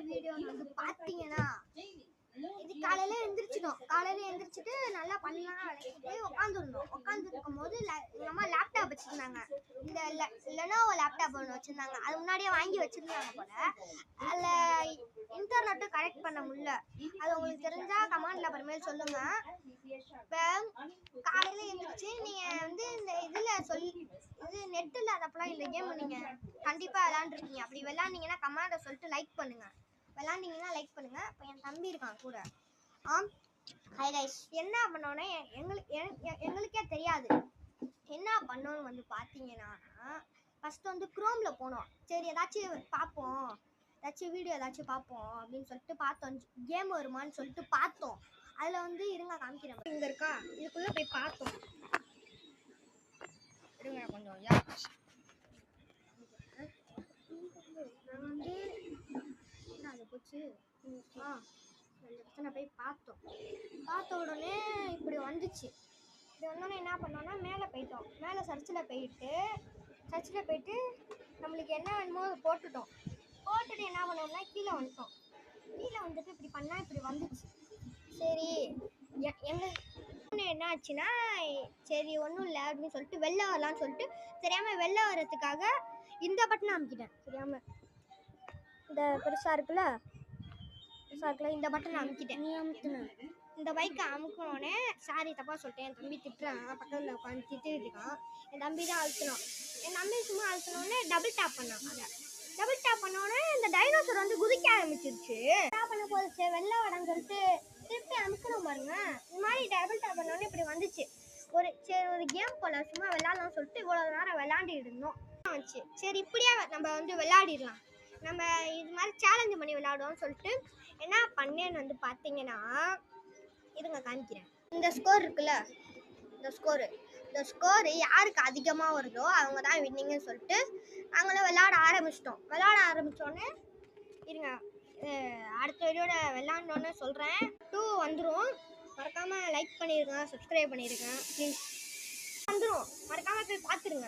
வீடியோன்னு வந்து பார்த்தீங்கன்னா, இது காலையில எந்திரிச்சிட்டு நல்லா பண்ணலாம் விளக்கிட்டு உட்காந்துருந்தோம். உட்காந்துருக்கும்போது எங்கள் அம்மா லேப்டாப் வச்சுருந்தாங்க. இந்த லெனோவோ லேப்டாப் ஒன்று வச்சுருந்தாங்க. அது முன்னாடியே வாங்கி வச்சுருந்தாங்க போல. அதில் இன்டர்நெட்டும் கனெக்ட் பண்ண முடியல. அது உங்களுக்கு தெரிஞ்சால் கமெண்டில் அப்புறமேல் சொல்லுங்கள். இப்போ காலையில் எழுந்திரிச்சு நீங்கள் வந்து இந்த இது நெட் இல்லாதப்பெல்லாம் இந்த கேம் நீங்கள் கண்டிப்பாக விளாண்டுருக்கீங்க. அப்படி விளாண்டிங்கன்னா கமெண்டை சொல்லிட்டு லைக் பண்ணுங்கள். விளாண்டிங்கன்னா லைக் பண்ணுங்கள். இப்போ என் தம்பி இருக்கான் கூட. ஹை கைஸ், என்ன பண்ணோன்னே எங்களுக்கே தெரியாது என்ன பண்ணோன்னு வந்து பார்த்தீங்கன்னா, ஃபஸ்ட்டு வந்து குரோமில் போனோம். சரி ஏதாச்சும் பார்ப்போம், ஏதாச்சும் வீடியோ ஏதாச்சும் பார்ப்போம் அப்படின்னு சொல்லிட்டு பார்த்தோம். கேம் வருமானு சொல்லிட்டு பார்த்தோம். அதில் வந்து இருங்க காமிக்கிறேன். இங்கே இருக்கா, இதுக்குள்ளே போய் பார்த்தோம். இருங்க கொஞ்சம் நான் வந்து என்ன அதை போச்சு நான் போய் பார்த்தோம். பார்த்த உடனே இப்படி வந்துச்சு. இப்படி வந்தோடனே என்ன பண்ணோன்னா மேலே போயிட்டோம். மேலே சர்ச்சில் போயிட்டு நம்மளுக்கு என்ன வேணுமோ அதை போட்டுட்டு என்ன பண்ணோம்னா கீழே வந்துட்டு இப்படி பண்ணால் இப்படி வந்துச்சு. சரி என்ன ஆச்சுன்னா, சரி ஒன்றும் இல்லை அப்படின்னு சொல்லிட்டு வெளில வரலான்னு சொல்லிட்டு தெரியாமல் வெளில வர்றதுக்காக இந்த பட்டனை அமுக்கிட்டேன். தெரியாமல் இந்த பெருசாக இருக்குல்ல இந்த பட்டனை அமுக்கிட்டேன். நீ அமுக்குன இந்த பைக்கை அமுக்கினோடனே சாரி தப்பாக சொல்லிட்டேன். என் தம்பி திட்டுறான், பக்கத்தில் உட்காந்து திட்டிட்டு இருக்கான். என் தம்பி தான் அழுத்தணும். என் தம்பி சும்மா அழுத்தினோடனே டபுள் டேப் பண்ணான். அதை டபுள் டேப் பண்ணோடனே இந்த டைனோசர் வந்து குதிக்க ஆரம்பிச்சிருச்சு. டேப் பண்ண போதுச்சு வெளில வரன்னு சொல்லிட்டு திருப்பி அமுக்கணும் பாருங்க. இந்த மாதிரி டபுள் டேப் பண்ணோடனே இப்படி வந்துச்சு. ஒரு கேம் போல சும்மா விளையாடலாம்னு சொல்லிட்டு இவ்வளோ நேரம் விளையாண்டிட்டு இருந்தோம். சரி இப்படியே நம்ம வந்து விளையாடிடலாம், நம்ம இது மாதிரி சேலஞ்சு பண்ணி விளையாடுவோம்னு சொல்லிட்டு என்ன பண்ணேன்னு வந்து பார்த்தீங்கன்னா, இருங்க காமிக்கிறேன். இந்த ஸ்கோர் இருக்குல்ல, இந்த ஸ்கோரு யாருக்கு அதிகமாக வருதோ அவங்க தான் வின்னிங்னு சொல்லிட்டு நாங்களும் விளையாட ஆரம்பித்தோன்னே இருங்க அடுத்த வீடியோட விளையாண்டோன்னே சொல்கிறேன். 2 வந்துடும். மறக்காமல் லைக் பண்ணிடுங்க, சப்ஸ்கிரைப் பண்ணிடுங்க. ப்ளீஸ் வந்துடும், மறக்காமல் போய் பார்த்துருங்க.